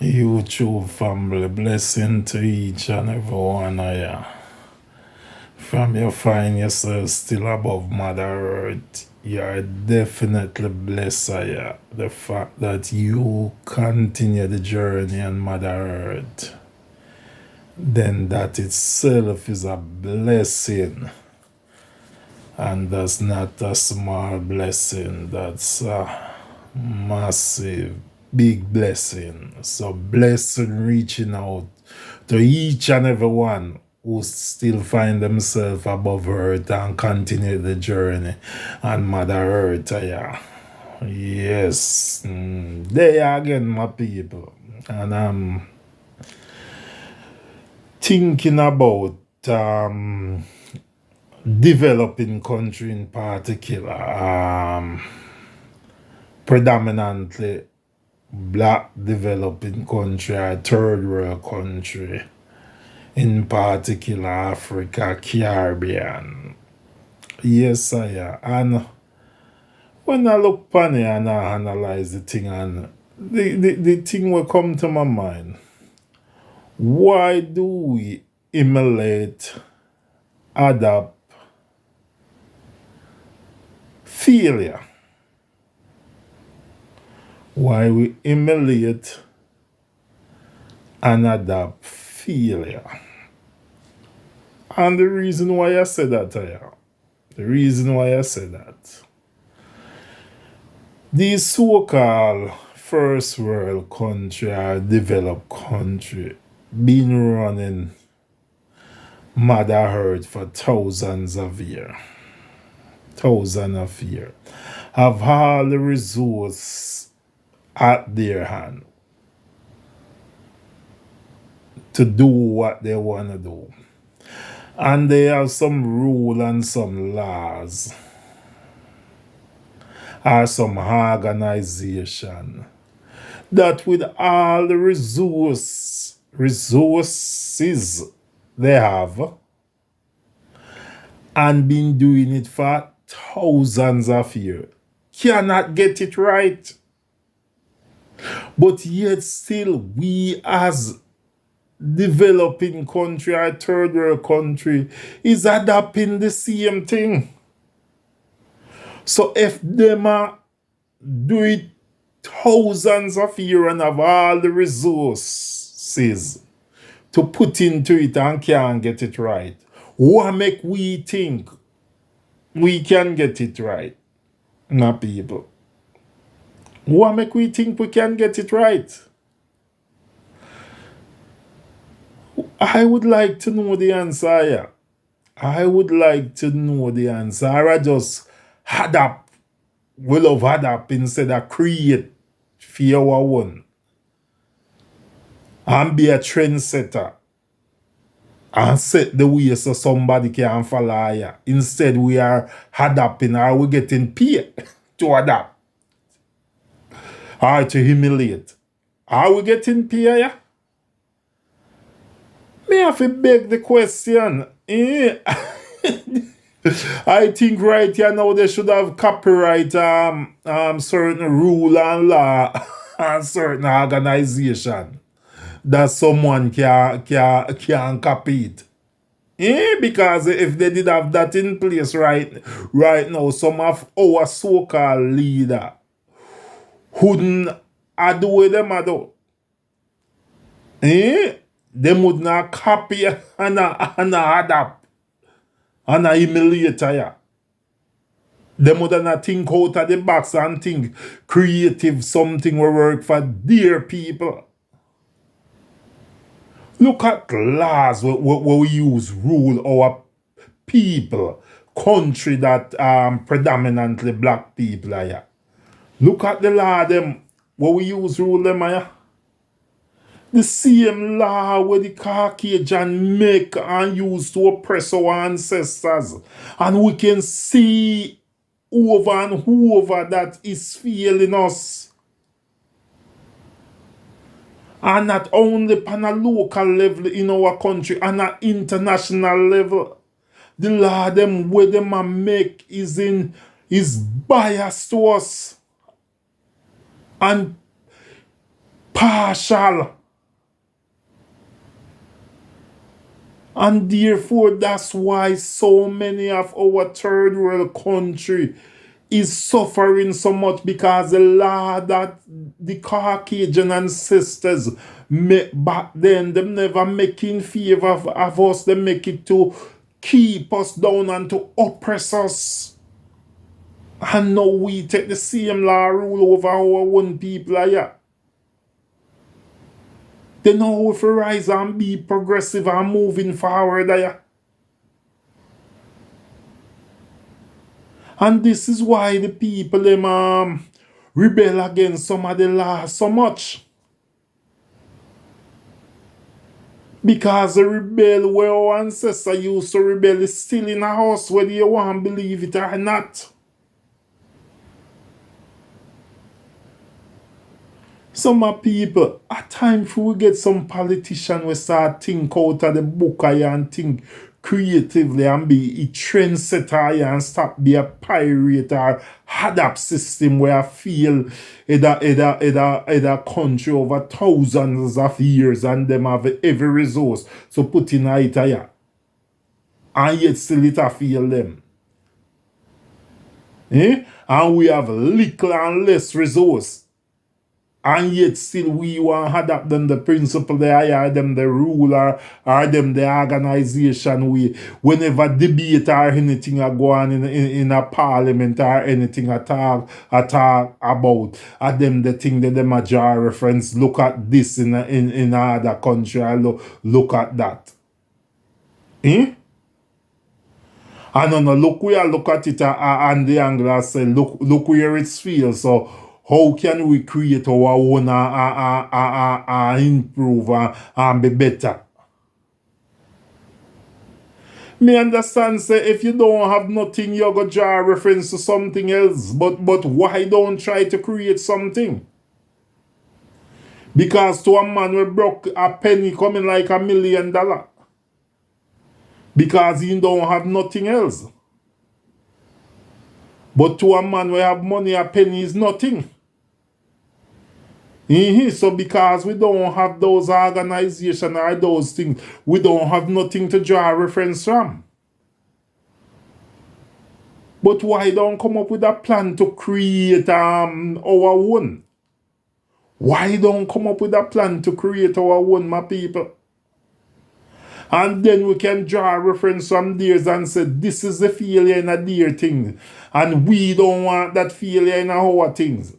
YouTube family, blessing to each and every one of you. From you find yourself still above Mother Earth, you are definitely blessed. The fact that you continue the journey on Mother Earth, then that itself is a blessing. And that's not a small blessing, that's a massive, big blessing. So blessing reaching out to each and every one who still find themselves above earth and continue the journey on Mother Earth. Yeah. Yes. There again, my people. And I'm thinking about developing country in particular, predominantly black developing country or third world country, in particular Africa, Caribbean. Yes, I and when I look upon it and I analyze the thing, and the thing will come to my mind, why do we emulate, adapt failure? Why we emulate and adapt failure? And the reason why I say that, these so-called first world country or developed country been running Mother Earth for thousands of years. Have all the resources at their hand to do what they want to do. And they have some rule and some laws or some organization that with all the resources they have and been doing it for thousands of years cannot get it right. But yet still we as developing country or third world country is adapting the same thing. So if them do it thousands of years and have all the resources to put into it and can't get it right, what make we think we can get it right? My people. What make we think we can get it right? I would like to know the answer. Yeah. I would like to know the answer. I just adapt. We love adapt instead of create for our own. And be a trendsetter. And set the way so somebody can follow you. Instead, we are adapting or we getting paid to adapt. Or to humiliate. Are we getting paid? Yeah? Me have to beg the question. I think right here now they should have copyright certain rule and law and certain organization that someone can copy it. Because if they did have that in place right now, some of our so-called leader wouldn't do what them do. They would not copy and adapt and humiliate ya. They would not think out of the box and think creative something will work for their people. Look at laws where we use rule our people, country that predominantly black people are here. Look at the law them where we use rule them are. The same law where the Caucasian make and use to oppress our ancestors. And we can see over and over that is failing us. And not only on a local level in our country, on an international level. The law them where them make is biased to us. And partial. And therefore, that's why so many of our third world country is suffering so much, because the law that the Caucasian ancestors make back then, them never make in favor of us. They make it to keep us down and to oppress us. And now we take the same law rule over our own people here. They know if we rise and be progressive and moving forward here. And this is why the people them rebel against some of the laws so much. Because the rebel where our ancestors used to rebel is still in a house, whether you want to believe it or not. Some people, at times we get some politician we start think out of the book and think creatively and be a trendsetter and stop be a pirate or adapt system where I feel it a country over thousands of years and them have every resource so put in it here. And yet still it a feel them. And we have little and less resource. And yet still we want to adapt them the principle they hire them the ruler or them the organization. We whenever debate or anything are going in a parliament or anything at talk about at them the thing that the major reference look at this in other country or look at that. And on look where look at it and the angle say look where it's feel. So how can we create our own improve and be better? Me understand say if you don't have nothing, you go draw reference to something else. But why don't try to create something? Because to a man we broke a penny coming like $1 million. Because he don't have nothing else. But to a man we have money, a penny is nothing. So because we don't have those organizations or those things, we don't have nothing to draw reference from. But why don't come up with a plan to create our own? Why don't come up with a plan to create our own, my people? And then we can draw reference from theirs and say, this is the failure in a their thing. And we don't want that failure in our things.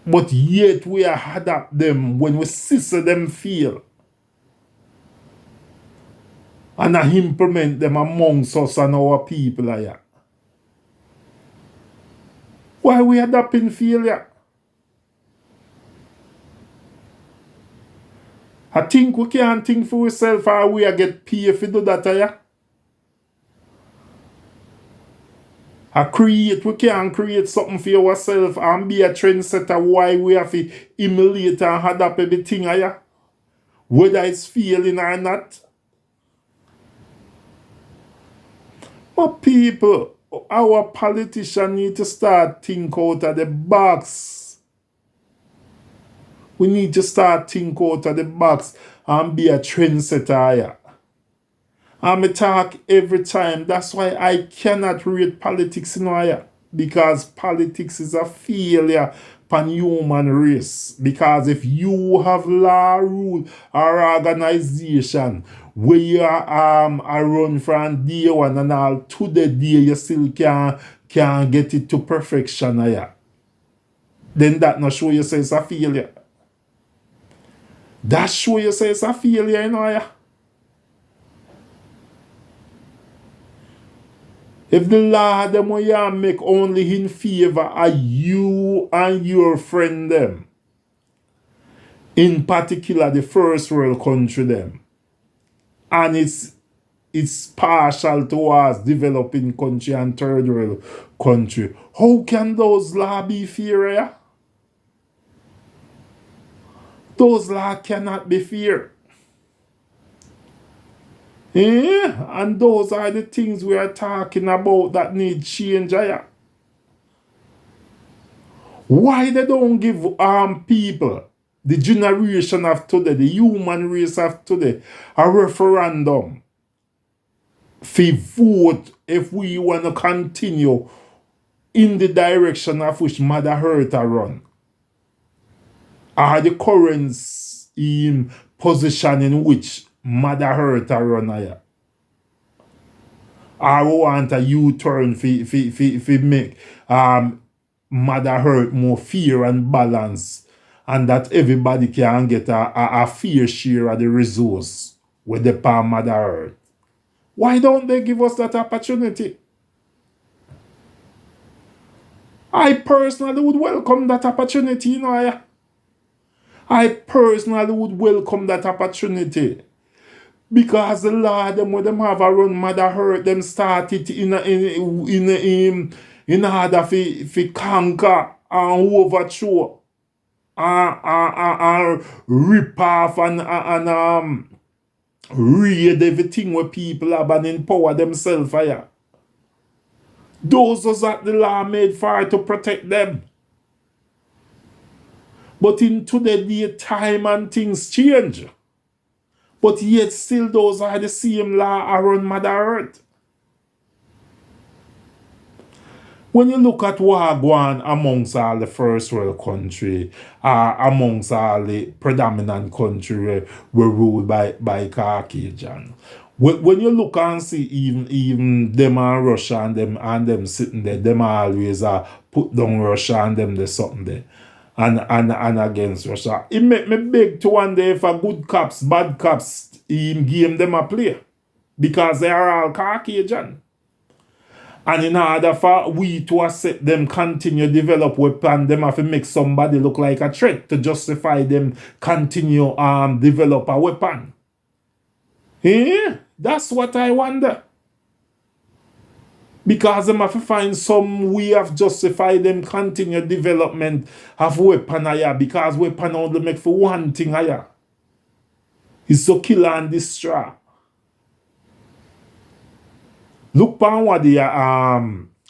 But yet we adapt them when we see them fail. And I implement them amongst us and our people here. Why we adapting failure? I think we can't think for ourselves or we get paid if we do that here. We can create something for ourselves and be a trendsetter. Why we have to emulate and adapt everything here? Whether it's failing or not. But people, our politicians need to start think out of the box. We need to start think out of the box and be a trendsetter here. And I talk every time. That's why I cannot read politics in here. Because politics is a failure upon human race. Because if you have law, rule, or organization where you are run from day one and all to the day you still can get it to perfection here, then that not show you say it's a failure. That show you say it's a failure in here. If the law them you make only in favor of you and your friend them, in particular the first world country them, and it's partial towards developing country and third world country, how can those laws be fair? Those laws cannot be fair. And those are the things we are talking about that need change here. Why they don't give people, the generation of today, the human race of today, a referendum for vote if we want to continue in the direction of which Mother Earth run? Are the current position in which Mother Earth run here? I want a U-turn for make Mother Earth more fair and balanced, and that everybody can get a fair share of the resource with the palm Mother Earth. Why don't they give us that opportunity? I personally would welcome that opportunity, you know. I personally would welcome that opportunity. Because the Lord, them when them have a run Mother Earth, them start it in order for conquer and overthrow and rip off and raid everything where people have and empower themselves fire. Those was that the law made for to protect them. But in today's time and things change. But yet still those are the same law around Mother Earth. When you look at what going amongst all the first world country, amongst all the predominant country were ruled by Caucasian. When you look and see even them and Russia and them sitting there, them always put down Russia and them there's something there. And against Russia. It make me beg to wonder if a good cops, bad cops, game them a play. Because they are all Caucasian. And in order for we to accept them continue develop weapon, them have to make somebody look like a threat to justify them continue develop a weapon. Yeah, that's what I wonder. Because them have to find some way of justify them continued development of weapon here, because weapon only make for one thing here. It's to kill and destroy. Look upon what the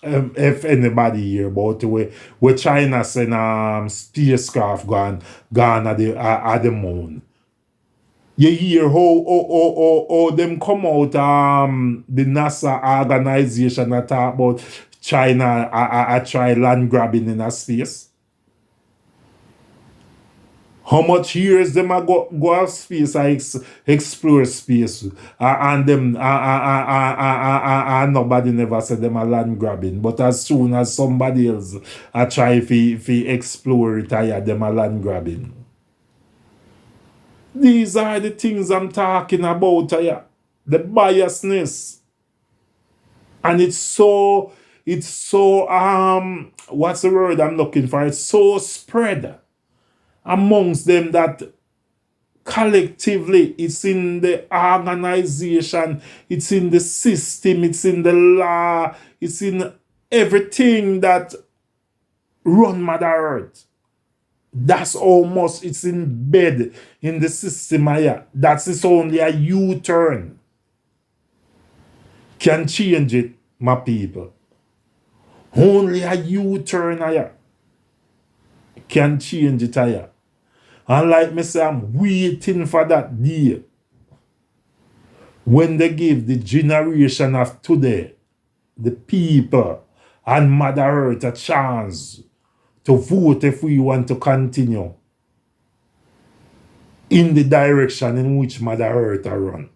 if anybody hear about where China send spacecraft gone at the moon. You hear how them come out the NASA organization that talk about China try land grabbing in a space. How much years them a go out space explore space and them nobody never said them a land grabbing. But as soon as somebody else try fi explore it, them a land grabbing. These are the things I'm talking about here. The biasness. And it's so what's the word I'm looking for? It's so spread amongst them that collectively it's in the organization, it's in the system, it's in the law, it's in everything that run Mother Earth. That's almost it's embedded in the system here. That's it's only a U-turn can change it, my people. Only a U-turn here can change it here. And like me say, I'm waiting for that day when they give the generation of today, the people and Mother Earth a chance to vote if we want to continue in the direction in which Mother Earth run.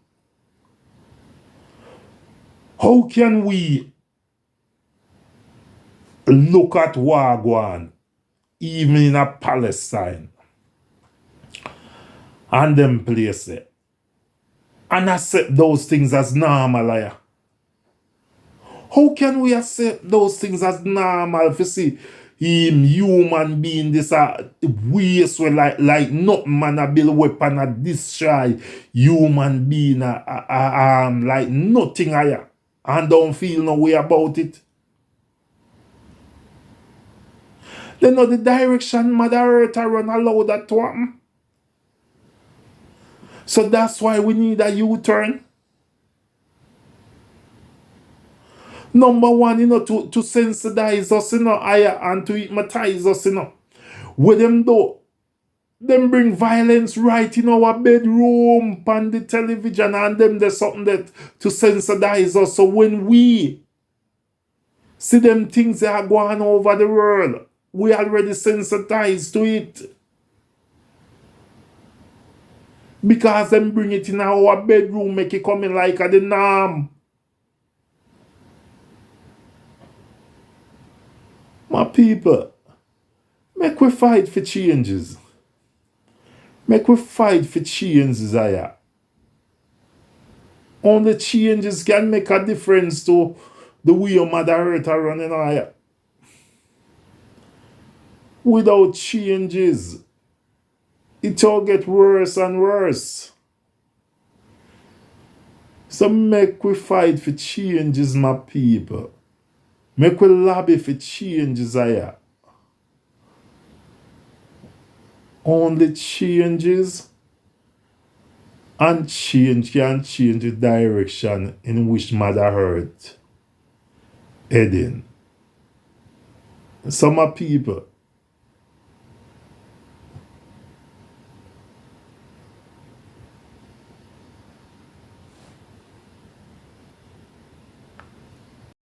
How can we look at war going even in a Palestine and them places and accept those things as normal here? How can we accept those things as normal if you see human being this waste like nothing man a build weapon a destroy human being like nothing higher and don't feel no way about it? They know the direction Mother Earth run allow that to happen. So that's why we need a U-turn. Number one, to sensitize us, higher and to hypnotize us, With them do, them bring violence right in our bedroom, on the television, and them there's something that to sensitize us. So when we see them things that are going over the world, we already sensitized to it. Because them bring it in our bedroom, make it come in like the norm. My people, make we fight for changes. Make we fight for changes, Zaya. Only changes can make a difference to the way your Mother Earth are running higher. Without changes, it all get worse and worse. So make we fight for changes, my people. Make we lobby for changes, Zaya. Only changes and change can change the direction in which Mother Earth heading. Some people,